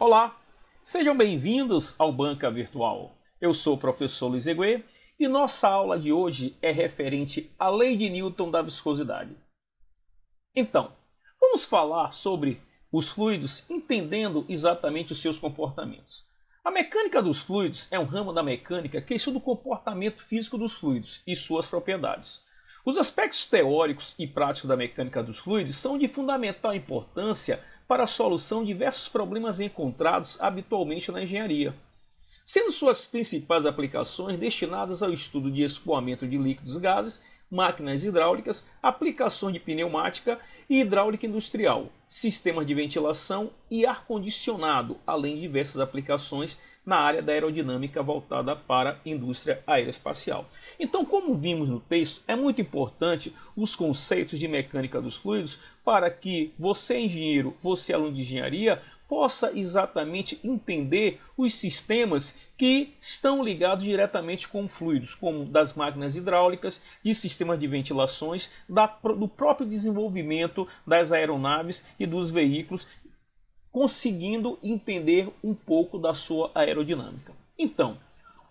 Olá, sejam bem-vindos ao Banca Virtual. Eu sou o professor Luiz Eguê e nossa aula de hoje é referente à lei de Newton da viscosidade. Então, vamos falar sobre os fluidos entendendo exatamente os seus comportamentos. A mecânica dos fluidos é um ramo da mecânica que estuda o comportamento físico dos fluidos e suas propriedades. Os aspectos teóricos e práticos da mecânica dos fluidos são de fundamental importância para a solução de diversos problemas encontrados habitualmente na engenharia, sendo suas principais aplicações destinadas ao estudo de escoamento de líquidos e gases, máquinas hidráulicas, aplicações de pneumática e hidráulica industrial, sistemas de ventilação e ar-condicionado, além de diversas aplicações na área da aerodinâmica voltada para a indústria aeroespacial. Então, como vimos no texto, é muito importante os conceitos de mecânica dos fluidos para que você, engenheiro, você, aluno de engenharia, possa exatamente entender os sistemas que estão ligados diretamente com fluidos, como das máquinas hidráulicas, de sistemas de ventilações, do próprio desenvolvimento das aeronaves e dos veículos, conseguindo entender um pouco da sua aerodinâmica. Então,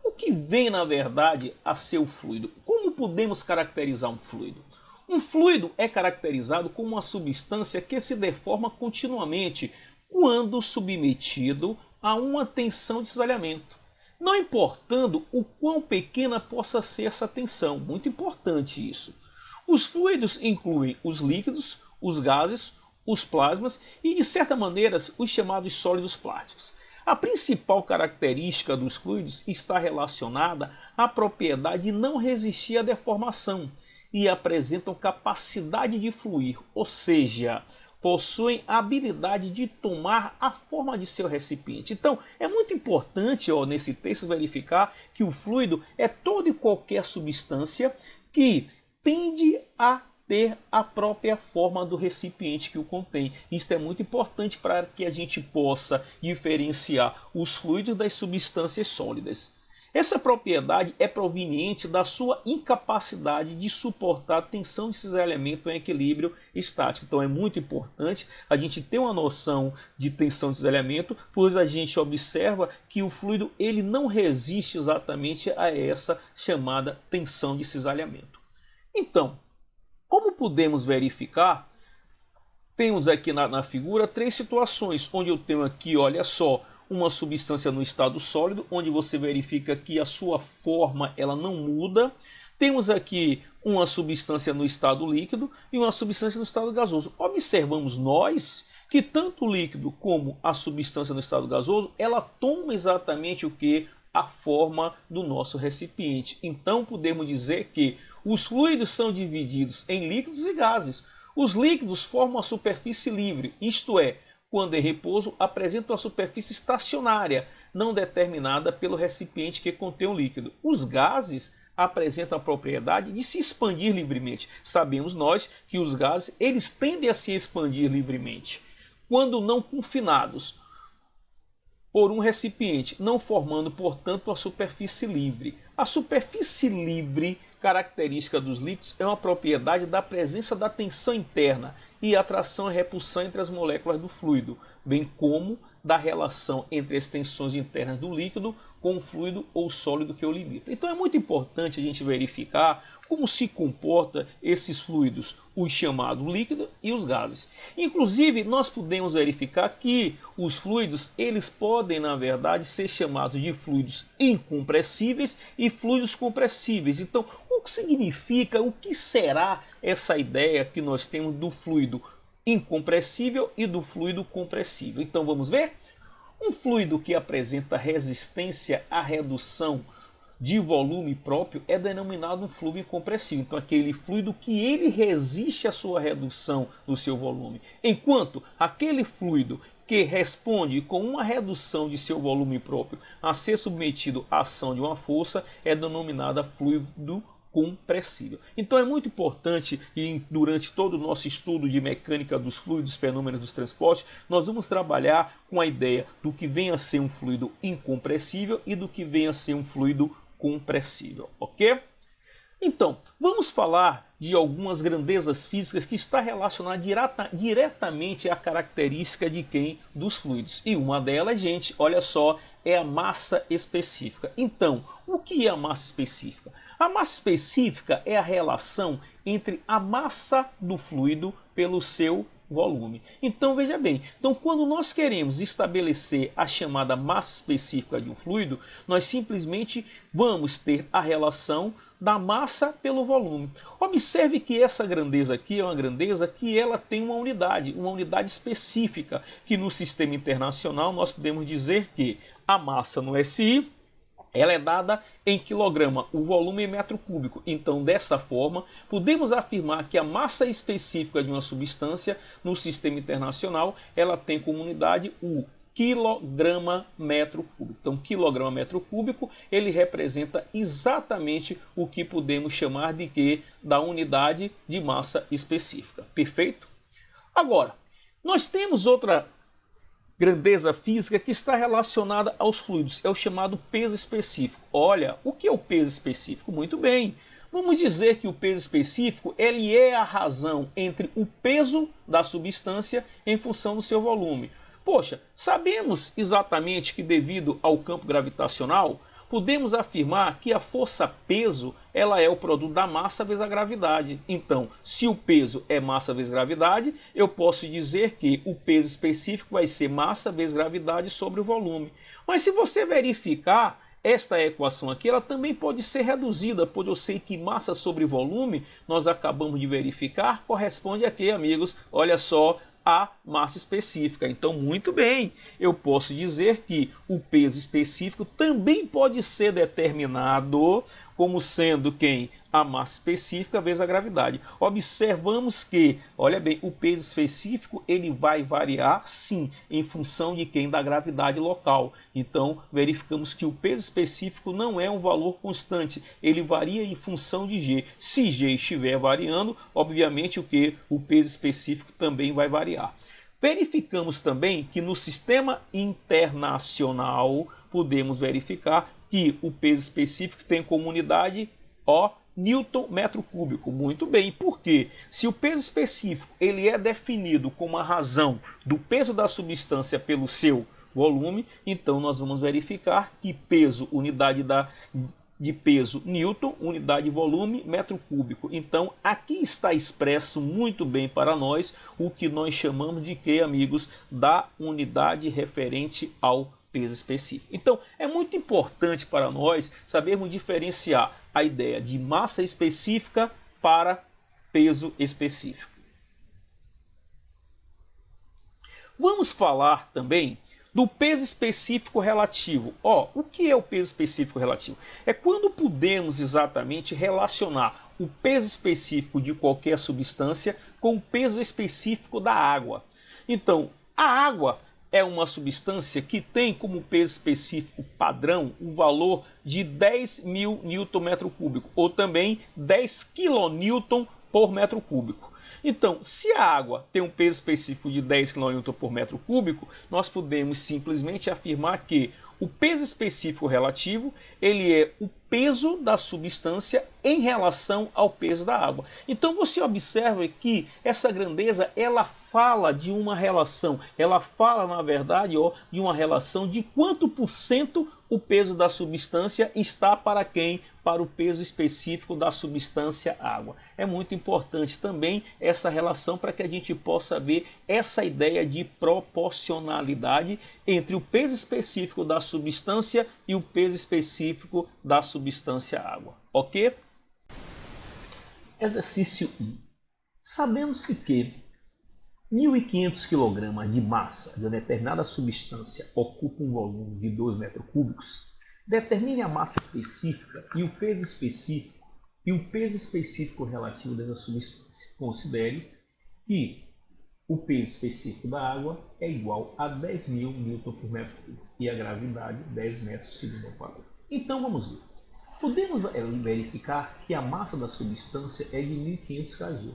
o que vem na verdade a ser o fluido? Como podemos caracterizar um fluido? Um fluido é caracterizado como uma substância que se deforma continuamente quando submetido a uma tensão de cisalhamento, não importando o quão pequena possa ser essa tensão. Muito importante isso. Os fluidos incluem os líquidos, os gases, os plasmas e, de certa maneira, os chamados sólidos plásticos. A principal característica dos fluidos está relacionada à propriedade de não resistir à deformação e apresentam capacidade de fluir, ou seja, possuem a habilidade de tomar a forma de seu recipiente. Então, é muito importante nesse texto verificar que o fluido é toda e qualquer substância que tende a ter a própria forma do recipiente que o contém. Isso é muito importante para que a gente possa diferenciar os fluidos das substâncias sólidas. Essa propriedade é proveniente da sua incapacidade de suportar a tensão de cisalhamento em equilíbrio estático. Então é muito importante a gente ter uma noção de tensão de cisalhamento, pois a gente observa que o fluido ele não resiste exatamente a essa chamada tensão de cisalhamento. Então, como podemos verificar, temos aqui na figura três situações, onde eu tenho aqui, olha só, uma substância no estado sólido, onde você verifica que a sua forma ela não muda. Temos aqui uma substância no estado líquido e uma substância no estado gasoso. Observamos nós que tanto o líquido como a substância no estado gasoso, ela toma exatamente o que? A forma do nosso recipiente. Então podemos dizer que os fluidos são divididos em líquidos e gases. Os líquidos formam a superfície livre, isto é, quando em repouso, apresentam a superfície estacionária, não determinada pelo recipiente que contém o líquido. Os gases apresentam a propriedade de se expandir livremente. Sabemos nós que os gases eles tendem a se expandir livremente, quando não confinados por um recipiente, não formando, portanto, a superfície livre. A superfície livre, característica dos líquidos, é uma propriedade da presença da tensão interna e atração e repulsão entre as moléculas do fluido, bem como da relação entre as tensões internas do líquido com o fluido ou sólido que o limita. Então é muito importante a gente verificar como se comportam esses fluidos, os chamados líquidos e os gases. Inclusive, nós podemos verificar que os fluidos, eles podem, na verdade, ser chamados de fluidos incompressíveis e fluidos compressíveis. Então, o que significa, o que será essa ideia que nós temos do fluido incompressível e do fluido compressível? Então, vamos ver? Um fluido que apresenta resistência à redução de volume próprio é denominado um fluido incompressível. Então, aquele fluido que ele resiste à sua redução do seu volume. Enquanto aquele fluido que responde com uma redução de seu volume próprio a ser submetido à ação de uma força é denominada fluido compressível. Então é muito importante, e durante todo o nosso estudo de mecânica dos fluidos, fenômenos dos transportes, nós vamos trabalhar com a ideia do que vem a ser um fluido incompressível e do que vem a ser um fluido compressível, ok? Então, vamos falar de algumas grandezas físicas que está relacionada diretamente à característica de quem? Dos fluidos. E uma delas, gente, olha só, é a massa específica. Então, o que é a massa específica? A massa específica é a relação entre a massa do fluido pelo seu volume. Então veja bem, então quando nós queremos estabelecer a chamada massa específica de um fluido, nós simplesmente vamos ter a relação da massa pelo volume. Observe que essa grandeza aqui é uma grandeza que ela tem uma unidade específica, que no sistema internacional nós podemos dizer que a massa no SI ela é dada em quilograma, o volume em metro cúbico. Então, dessa forma, podemos afirmar que a massa específica de uma substância no sistema internacional, ela tem como unidade o quilograma metro cúbico. Então, quilograma metro cúbico, ele representa exatamente o que podemos chamar de quê? Da unidade de massa específica. Perfeito? Agora, nós temos outra grandeza física que está relacionada aos fluidos, é o chamado peso específico. Olha, o que é o peso específico? Muito bem, vamos dizer que o peso específico ele é a razão entre o peso da substância em função do seu volume. Poxa, sabemos exatamente que devido ao campo gravitacional, podemos afirmar que a força-peso ela é o produto da massa vezes a gravidade. Então, se o peso é massa vezes gravidade, eu posso dizer que o peso específico vai ser massa vezes gravidade sobre o volume. Mas se você verificar esta equação aqui, ela também pode ser reduzida, pois eu sei que massa sobre volume, nós acabamos de verificar, corresponde a quê, amigos? Olha só, a massa específica. Então, muito bem, eu posso dizer que o peso específico também pode ser determinado como sendo quem? A massa específica vezes a gravidade. Observamos que, olha bem, o peso específico ele vai variar sim em função de quem? Da gravidade local. Então, verificamos que o peso específico não é um valor constante, ele varia em função de G. Se G estiver variando, obviamente o peso específico também vai variar. Verificamos também que no sistema internacional podemos verificar que o peso específico tem como unidade Newton metro cúbico. Muito bem, por quê? Se o peso específico ele é definido como a razão do peso da substância pelo seu volume, então nós vamos verificar que peso, unidade de peso Newton, unidade de volume, metro cúbico. Então, aqui está expresso muito bem para nós o que nós chamamos de quê, amigos? Da unidade referente ao peso específico. Então, é muito importante para nós sabermos diferenciar a ideia de massa específica para peso específico. Vamos falar também do peso específico relativo. O que é o peso específico relativo? É quando podemos exatamente relacionar o peso específico de qualquer substância com o peso específico da água. Então, a água é uma substância que tem como peso específico padrão o valor de 10.000 Nm3, ou também 10 kN por metro cúbico. Então, se a água tem um peso específico de 10 kN por metro cúbico, nós podemos simplesmente afirmar que o peso específico relativo ele é o peso da substância em relação ao peso da água. Então você observa que essa grandeza ela fala de uma relação, ela fala na verdade de uma relação de quanto por cento o peso da substância está para quem? Para o peso específico da substância água. É muito importante também essa relação para que a gente possa ver essa ideia de proporcionalidade entre o peso específico da substância e o peso específico da substância água. Ok? Exercício 1. Sabendo-se que 1.500 kg de massa de uma determinada substância ocupa um volume de 2 metros cúbicos, determine a massa específica e o peso específico relativo dessa substância. Considere que o peso específico da água é igual a 10.000 Nm por metro cúbico e a gravidade 10 metros por segundo ao quadrado. Então vamos ver. Podemos verificar que a massa da substância é de 1.500 kg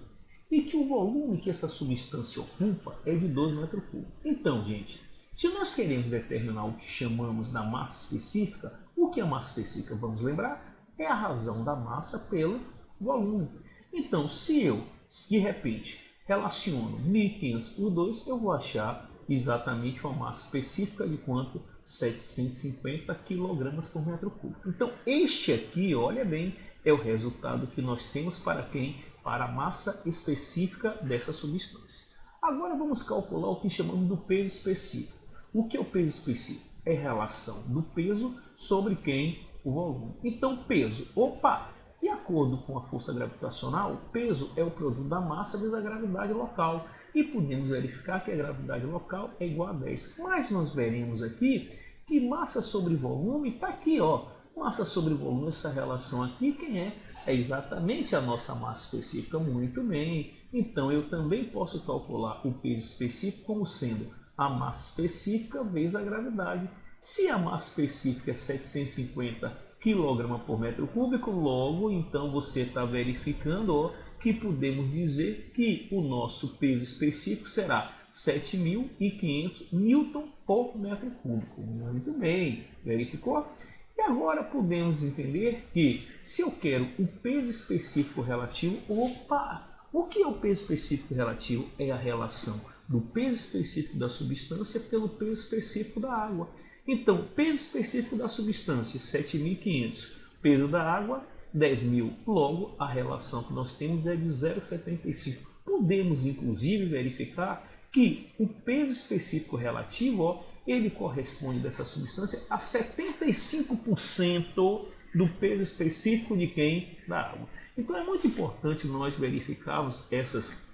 e que o volume que essa substância ocupa é de 2 metros cúbicos. Então, gente, se nós queremos determinar o que chamamos da massa específica, o que é a massa específica, vamos lembrar, é a razão da massa pelo volume. Então, se eu, de repente, relaciono 1.500 por 2, eu vou achar exatamente uma massa específica de quanto? 750 kg por metro cúbico. Então, este aqui, olha bem, é o resultado que nós temos para quem? Para a massa específica dessa substância. Agora vamos calcular o que chamamos do peso específico. O que é o peso específico? É a relação do peso sobre quem? O volume. Então, peso, opa! De acordo com a força gravitacional, o peso é o produto da massa vezes a gravidade local. E podemos verificar que a gravidade local é igual a 10. Mas nós veremos aqui que massa sobre volume está aqui, ó. Massa sobre volume, essa relação aqui, quem é? É exatamente a nossa massa específica. Muito bem. Então, eu também posso calcular o peso específico como sendo a massa específica vezes a gravidade. Se a massa específica é 750 kg por metro cúbico, logo, então você está verificando, ó, que podemos dizer que o nosso peso específico será 7.500 newton por metro cúbico. Muito bem, verificou? E agora podemos entender que se eu quero o peso específico relativo, opa! O que é o peso específico relativo? É a relação do peso específico da substância pelo peso específico da água. Então, peso específico da substância, 7.500. Peso da água, 10.000. Logo, a relação que nós temos é de 0,75. Podemos, inclusive, verificar que o peso específico relativo, ó, ele corresponde dessa substância a 75% do peso específico de quem? Da água. Então, é muito importante nós verificarmos essas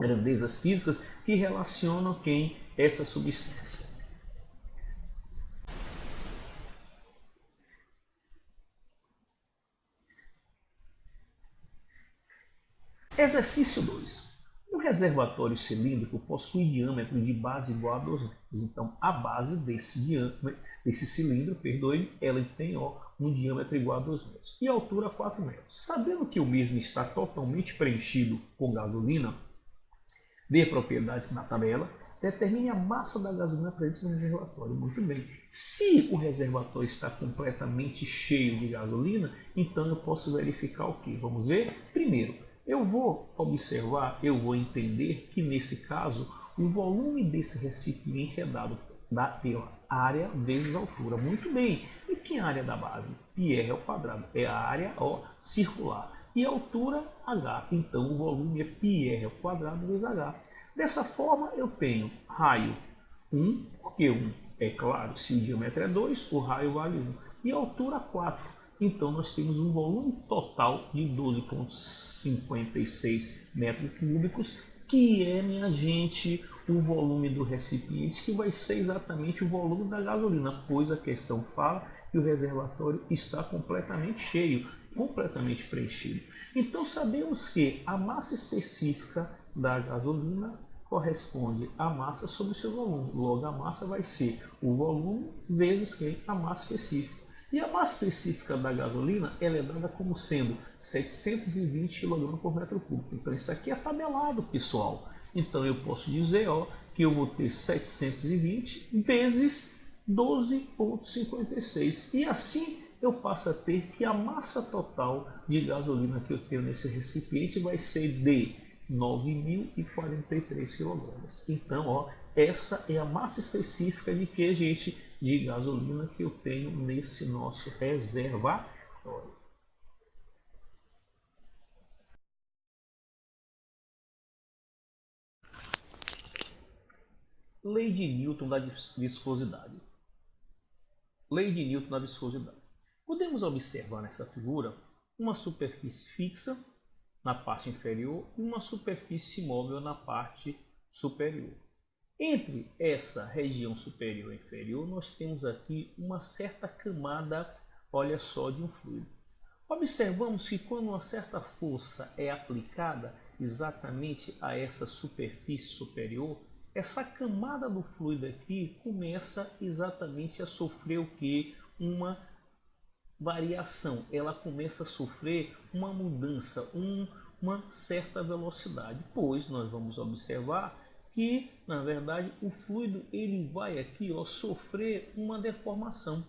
grandezas físicas que relacionam quem? Essa substância. Exercício 2. Um reservatório cilíndrico possui diâmetro de base igual a 2 metros. Então, a base desse cilindro, perdoe, ela tem um diâmetro igual a 2 metros e altura 4 metros. Sabendo que o mesmo está totalmente preenchido com gasolina, dê propriedades na tabela, determine a massa da gasolina presente no reservatório. Muito bem. Se o reservatório está completamente cheio de gasolina, então eu posso verificar o que? Vamos ver? Primeiro, eu vou observar, eu vou entender que nesse caso o volume desse recipiente é dado pela área vezes altura. Muito bem. E que área da base? πr ao quadrado. É a área circular. E a altura h. Então o volume é πr ao quadrado vezes h. Dessa forma eu tenho raio 1, porque 1 é claro, se o diâmetro é 2, o raio vale 1. E a altura 4. Então, nós temos um volume total de 12,56 metros cúbicos, que é, minha gente, o volume do recipiente, que vai ser exatamente o volume da gasolina, pois a questão fala que o reservatório está completamente cheio, completamente preenchido. Então, sabemos que a massa específica da gasolina corresponde à massa sobre o seu volume. Logo, a massa vai ser o volume vezes a massa específica. E a massa específica da gasolina ela é dada como sendo 720 kg por metro cúbico. Então isso aqui é tabelado, pessoal. Então eu posso dizer que eu vou ter 720 vezes 12,56. E assim eu passo a ter que a massa total de gasolina que eu tenho nesse recipiente vai ser de 9.043 kg. Então, essa é a massa específica de que, gente? De gasolina que eu tenho nesse nosso reservatório. Lei de Newton da viscosidade. Lei de Newton da viscosidade. Podemos observar nessa figura uma superfície fixa na parte inferior e uma superfície móvel na parte superior. Entre essa região superior e inferior, nós temos aqui uma certa camada, olha só, de um fluido. Observamos que quando uma certa força é aplicada exatamente a essa superfície superior, essa camada do fluido aqui começa exatamente a sofrer o que? Uma variação. Ela começa a sofrer uma mudança, uma certa velocidade, pois nós vamos observar que, na verdade, o fluido ele vai aqui sofrer uma deformação.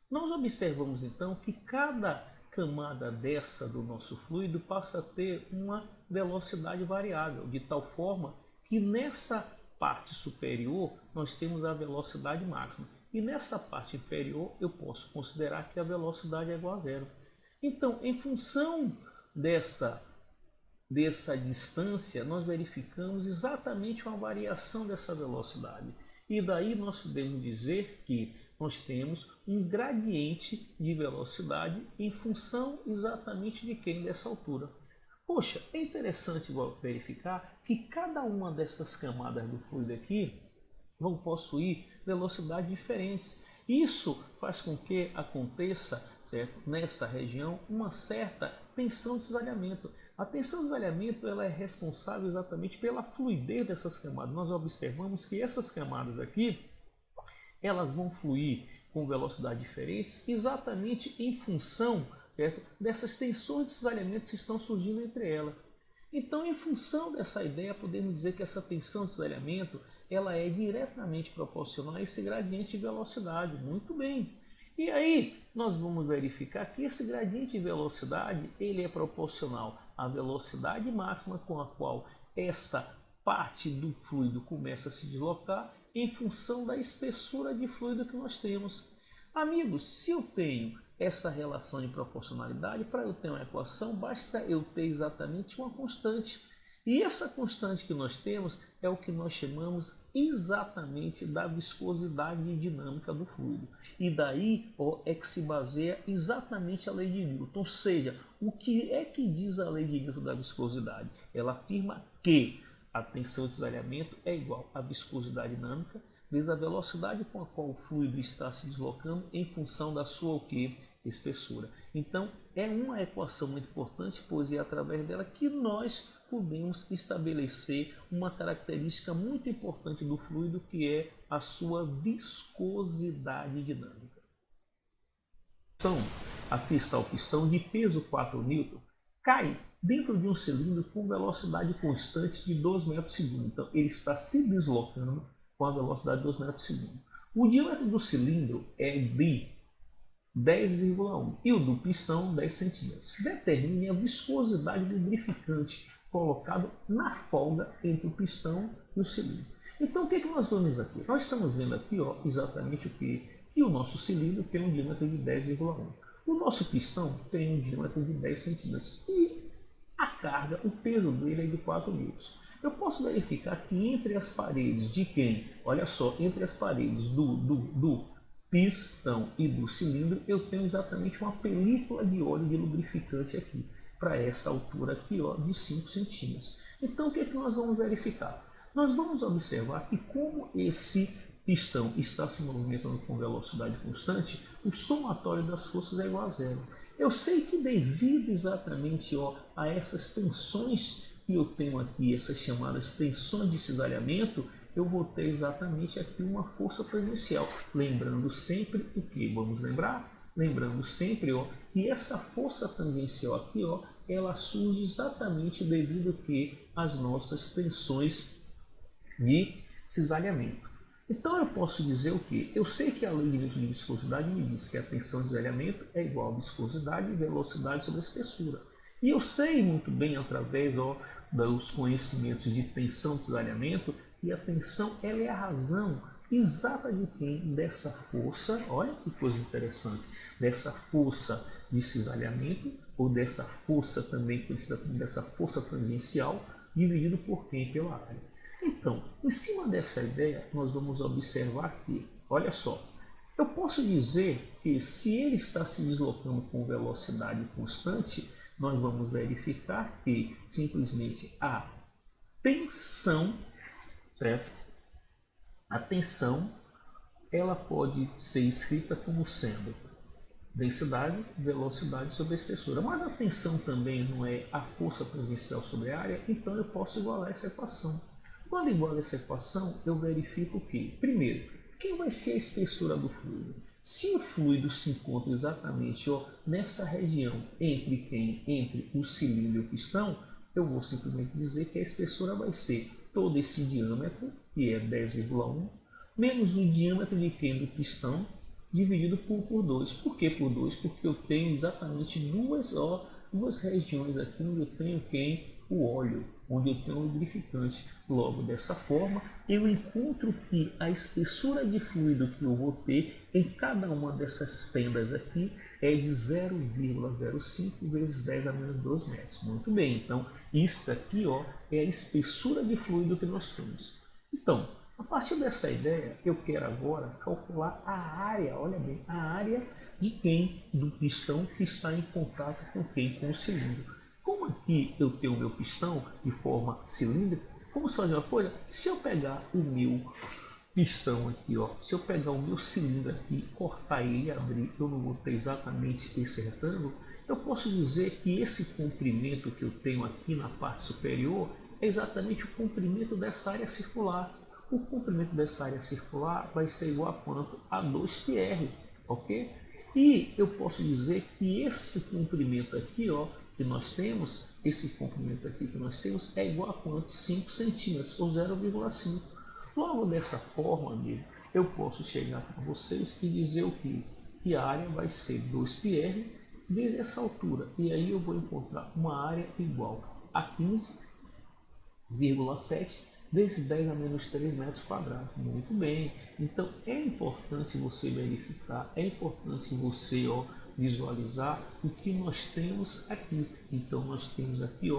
Nós observamos então que cada camada dessa do nosso fluido passa a ter uma velocidade variável, de tal forma que nessa parte superior nós temos a velocidade máxima e nessa parte inferior eu posso considerar que a velocidade é igual a zero. Então, em função dessa distância, nós verificamos exatamente uma variação dessa velocidade. E daí nós podemos dizer que nós temos um gradiente de velocidade em função exatamente de quem? Dessa altura. Poxa, é interessante verificar que cada uma dessas camadas do fluido aqui vão possuir velocidades diferentes. Isso faz com que aconteça, certo, nessa região uma certa tensão de cisalhamento. A tensão de cisalhamento ela é responsável exatamente pela fluidez dessas camadas. Nós observamos que essas camadas aqui elas vão fluir com velocidades diferentes exatamente em função, certo, dessas tensões de cisalhamento que estão surgindo entre elas. Então, em função dessa ideia, podemos dizer que essa tensão de cisalhamento ela é diretamente proporcional a esse gradiente de velocidade. Muito bem. E aí, nós vamos verificar que esse gradiente de velocidade ele é proporcional à velocidade máxima com a qual essa parte do fluido começa a se deslocar em função da espessura de fluido que nós temos. Amigos, se eu tenho essa relação de proporcionalidade, para eu ter uma equação, basta eu ter exatamente uma constante. E essa constante que nós temos é o que nós chamamos exatamente da viscosidade dinâmica do fluido. E daí é que se baseia exatamente a lei de Newton. Ou seja, o que é que diz a lei de Newton da viscosidade? Ela afirma que a tensão de cisalhamento é igual à viscosidade dinâmica vezes a velocidade com a qual o fluido está se deslocando em função da sua o quê? Espessura. Então, é uma equação muito importante, pois é através dela que nós podemos estabelecer uma característica muito importante do fluido, que é a sua viscosidade dinâmica. Então, aqui está o pistão de peso 4 N, cai dentro de um cilindro com velocidade constante de 2 metros por segundo. Então, ele está se deslocando com a velocidade de 2 metros por segundo. O diâmetro do cilindro é de 10,1 e o do pistão 10 centímetros. Determine a viscosidade do lubrificante colocado na folga entre o pistão e o cilindro. Então, o que nós vamos aqui? Nós estamos vendo aqui exatamente o que? Que o nosso cilindro tem um diâmetro de 10,1. O nosso pistão tem um diâmetro de 10 centímetros e a carga, o peso dele é de 4 newtons. Eu posso verificar que entre as paredes de quem? Olha só, entre as paredes do pistão e do cilindro, eu tenho exatamente uma película de óleo de lubrificante aqui, para essa altura aqui de 5 centímetros. Então, o que nós vamos verificar? Nós vamos observar que como esse pistão está se movimentando com velocidade constante, o somatório das forças é igual a zero. Eu sei que devido exatamente a essas tensões que eu tenho aqui, essas chamadas tensões de cisalhamento, eu vou ter exatamente aqui uma força tangencial. Lembrando sempre o que? Vamos lembrar? Lembrando sempre que essa força tangencial aqui, ela surge exatamente devido que às nossas tensões de cisalhamento. Então eu posso dizer o que? Eu sei que a lei de Newton de viscosidade me diz que a tensão de cisalhamento é igual a viscosidade e velocidade sobre a espessura. E eu sei muito bem através dos conhecimentos de tensão de cisalhamento que a tensão ela é a razão exata de quem? Dessa força, olha que coisa interessante, dessa força de cisalhamento ou dessa força também conhecida como dessa força tangencial dividido por quem? Pela área. Então, em cima dessa ideia, nós vamos observar que, olha só, eu posso dizer que se ele está se deslocando com velocidade constante, nós vamos verificar que simplesmente a tensão, certo? A tensão, ela pode ser escrita como sendo densidade, velocidade sobre a espessura. Mas a tensão também não é a força tangencial sobre a área, então eu posso igualar essa equação. Quando igualo essa equação, eu verifico o quê? Primeiro, quem vai ser a espessura do fluido? Se o fluido se encontra exatamente nessa região entre quem? Entre o cilindro e o pistão, eu vou simplesmente dizer que a espessura vai ser todo esse diâmetro, que é 10,1, menos o diâmetro de quem? Do pistão, dividido por 2. Por que por 2? Porque eu tenho exatamente duas regiões aqui onde eu tenho o óleo, onde eu tenho o lubrificante. Logo, dessa forma, eu encontro que a espessura de fluido que eu vou ter em cada uma dessas fendas aqui é de 0,05 vezes 10 a menos 12 metros. Muito bem, então isso aqui é a espessura de fluido que nós temos. Então, a partir dessa ideia, eu quero agora calcular a área, olha bem, a área do pistão que está em contato com com o cilindro. Como aqui eu tenho o meu pistão de forma cilíndrica, vamos fazer uma coisa, se eu pegar o meu pistão aqui, se eu pegar o meu cilindro aqui, cortar ele e abrir, eu não vou ter exatamente esse retângulo, eu posso dizer que esse comprimento que eu tenho aqui na parte superior é exatamente o comprimento dessa área circular. O comprimento dessa área circular vai ser igual a quanto? A 2πr, ok? E eu posso dizer que esse comprimento aqui, que nós temos, é igual a quanto? 5 centímetros, ou 0,5. Logo dessa forma, amigo, eu posso chegar para vocês e dizer o que? Que a área vai ser 2πr vezes essa altura. E aí eu vou encontrar uma área igual a 15,7 vezes 10 a menos 3 metros quadrados. Muito bem. Então é importante você verificar, é importante você visualizar o que nós temos aqui. Então nós temos aqui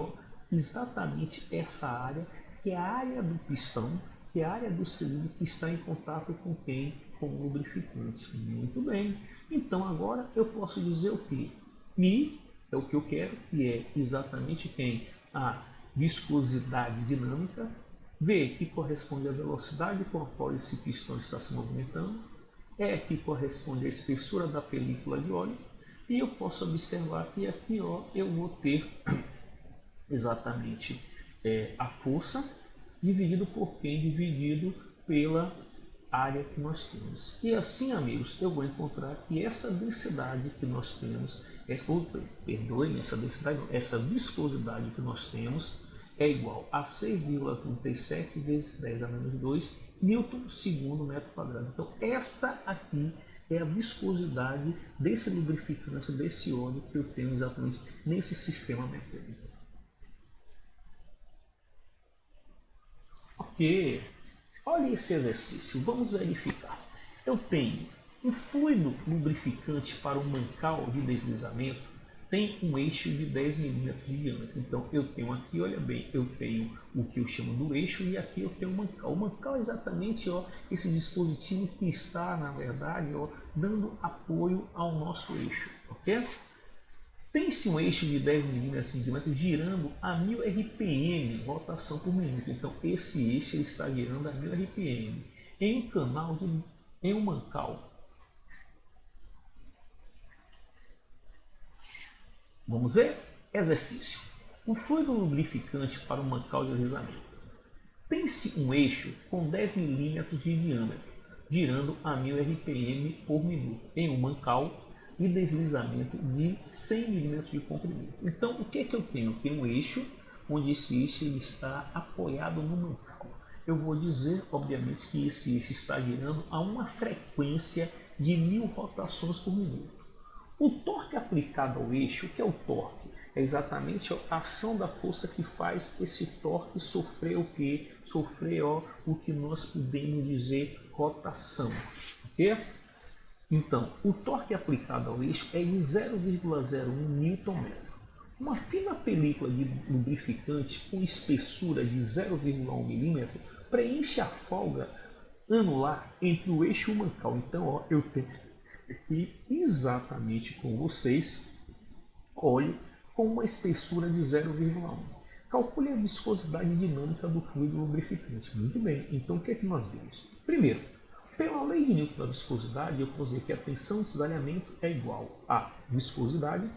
exatamente essa área, que é a área do pistão, que é a área do cilindro que está em contato com com o lubrificante. Muito bem. Então agora eu posso dizer o que? Mi é o que eu quero, que é exatamente a viscosidade dinâmica. V, que corresponde à velocidade com a qual esse pistão está se movimentando. E, que corresponde à espessura da película de óleo. E eu posso observar que aqui eu vou ter exatamente a força dividido por dividido pela área que nós temos. E assim, amigos, eu vou encontrar que essa densidade que nós temos, essa viscosidade que nós temos é igual a 6,37 vezes 10 a menos 2 newton segundo metro quadrado. Então, esta aqui é a viscosidade desse lubrificante, desse óleo que eu tenho exatamente nesse sistema mecânico. Ok, olha esse exercício, vamos verificar. Eu tenho um fluido lubrificante para um mancal de deslizamento, tem um eixo de 10 milímetros de diâmetro. Então eu tenho aqui, olha bem, eu tenho o que eu chamo do eixo e aqui eu tenho o mancal. O mancal é exatamente esse dispositivo que está, na verdade, dando apoio ao nosso eixo, ok? Tem-se um eixo de 10 milímetros de diâmetro girando a 1000 RPM, rotação por minuto. Então esse eixo ele está girando a 1000 RPM em um canal, em um mancal. Vamos ver? Exercício. O fluido lubrificante para o mancal de deslizamento. Tem-se um eixo com 10 milímetros de diâmetro, girando a 1000 RPM por minuto, em um mancal de deslizamento de 100 milímetros de comprimento. Então, o que é que eu tenho? Eu tenho um eixo, onde esse eixo ele está apoiado no mancal. Eu vou dizer, obviamente, que esse eixo está girando a uma frequência de 1000 rotações por minuto. O torque aplicado ao eixo, o que é o torque? É exatamente a ação da força que faz esse torque sofrer o que? Sofrer o que nós podemos dizer rotação. Ok? Então, o torque aplicado ao eixo é de 0,01 Nm. Uma fina película de lubrificante com espessura de 0,1 mm preenche a folga anular entre o eixo e o mancal. Então, eu tenho aqui exatamente com vocês óleo com uma espessura de 0,1. Calcule a viscosidade dinâmica do fluido lubrificante. Muito bem, então o que é que nós vimos? Primeiro, pela lei de Newton da viscosidade, eu posso dizer que a tensão de cisalhamento é igual a viscosidade,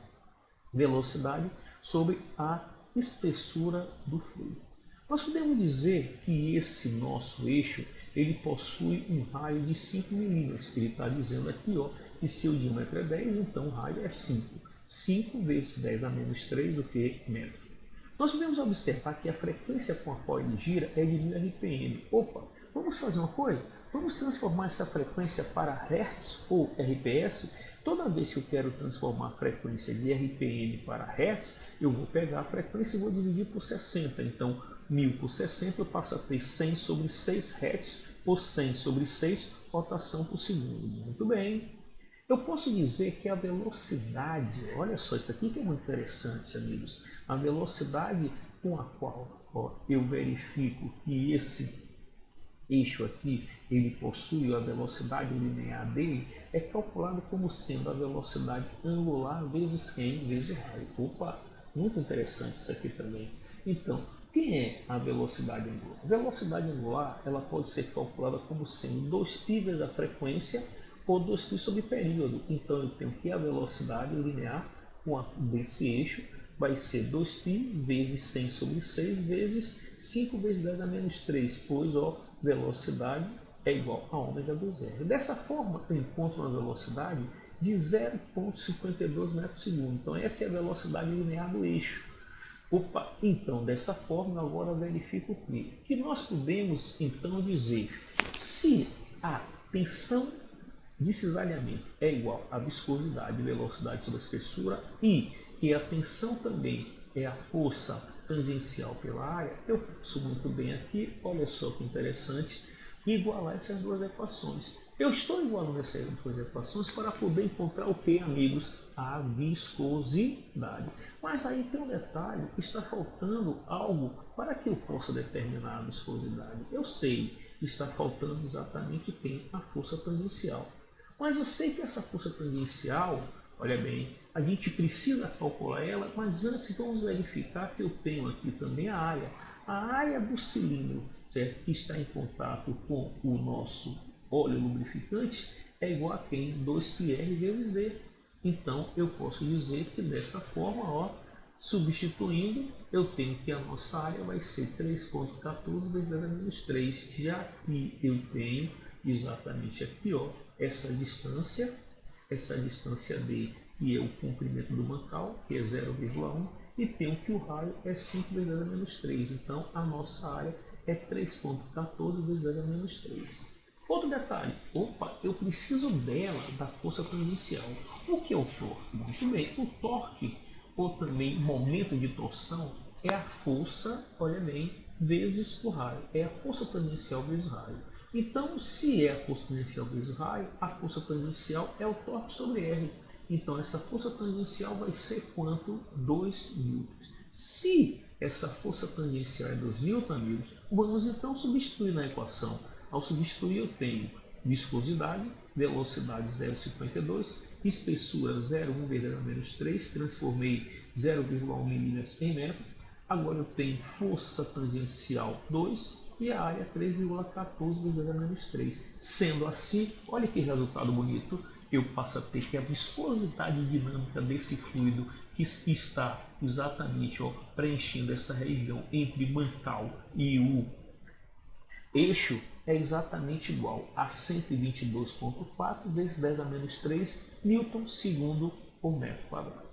velocidade, sobre a espessura do fluido. Nós podemos dizer que esse nosso eixo ele possui um raio de 5 milímetros. Ele está dizendo aqui que se o diâmetro é 10, então o raio é 5. 5 vezes 10 a menos 3, o que é metro. Nós podemos observar que a frequência com a qual ele gira é de 1000 RPM. Opa, vamos fazer uma coisa? Vamos transformar essa frequência para Hertz ou RPS. Toda vez que eu quero transformar a frequência de RPM para Hertz, eu vou pegar a frequência e vou dividir por 60. Então, 1000 por 60 eu passo a ter 100 sobre 6 Hertz, ou 100 sobre 6 rotação por segundo. Muito bem. Eu posso dizer que a velocidade, olha só, isso aqui que é muito interessante, amigos. A velocidade com a qual eu verifico que esse eixo aqui, ele possui a velocidade linear dele, é calculado como sendo a velocidade angular vezes quem? Vezes o raio. Opa, muito interessante isso aqui também. Então, quem é a velocidade angular? A velocidade angular, ela pode ser calculada como sendo 2π vezes a frequência ou 2π sobre período. Então, eu tenho que a velocidade linear desse eixo vai ser 2π vezes 100 sobre 6 vezes 5 vezes 10 a menos 3, pois velocidade é igual a ômega do zero. Dessa forma, eu encontro uma velocidade de 0,52 metros por segundo. Então, essa é a velocidade linear do eixo. Opa, então, dessa forma, agora eu verifico o que nós podemos, então, dizer se a tensão de cisalhamento é igual à viscosidade, velocidade sobre a espessura e que a tensão também é a força tangencial pela área, eu posso muito bem aqui, olha só que interessante, igualar essas duas equações. Eu estou igualando essas duas equações para poder encontrar o que, amigos? A viscosidade. Mas aí tem um detalhe, está faltando algo para que eu possa determinar a viscosidade. Eu sei, está faltando exatamente quem? A força tangencial. Mas eu sei que essa força tangencial, olha bem, a gente precisa calcular ela, mas antes vamos verificar que eu tenho aqui também a área. A área do cilindro, certo? Que está em contato com o nosso óleo lubrificante é igual a quem? 2πr vezes D. Então, eu posso dizer que dessa forma, substituindo, eu tenho que a nossa área vai ser 3,14 vezes 10 a menos 3, já que eu tenho exatamente aqui, essa distância D, que é o comprimento do mancal, que é 0,1, e tenho que o raio é 5 vezes 10 a menos 3. Então, a nossa área é 3,14 vezes 10 a menos 3. Outro detalhe, eu preciso dela, da força tangencial. O que é o torque? Muito bem, o torque, ou também momento de torção, é a força, olha bem, vezes o raio. É a força tangencial vezes o raio. Então, se é a força tangencial vezes o raio, a força tangencial é o torque sobre R. Então, essa força tangencial vai ser quanto? 2 newtons. Se essa força tangencial é 2 newtons, amigos, vamos então substituir na equação. Ao substituir, eu tenho viscosidade, velocidade 0,52, espessura 0,1 vezes 10 a menos 3, transformei 0,1 milímetros em metro. Agora eu tenho força tangencial 2 e a área 3,14 vezes 10 a menos 3. Sendo assim, olha que resultado bonito, eu passo a ter que a viscosidade dinâmica desse fluido que está exatamente preenchendo essa região entre mancal e o eixo é exatamente igual a 122,4 vezes 10 a menos 3 newton segundo por metro quadrado.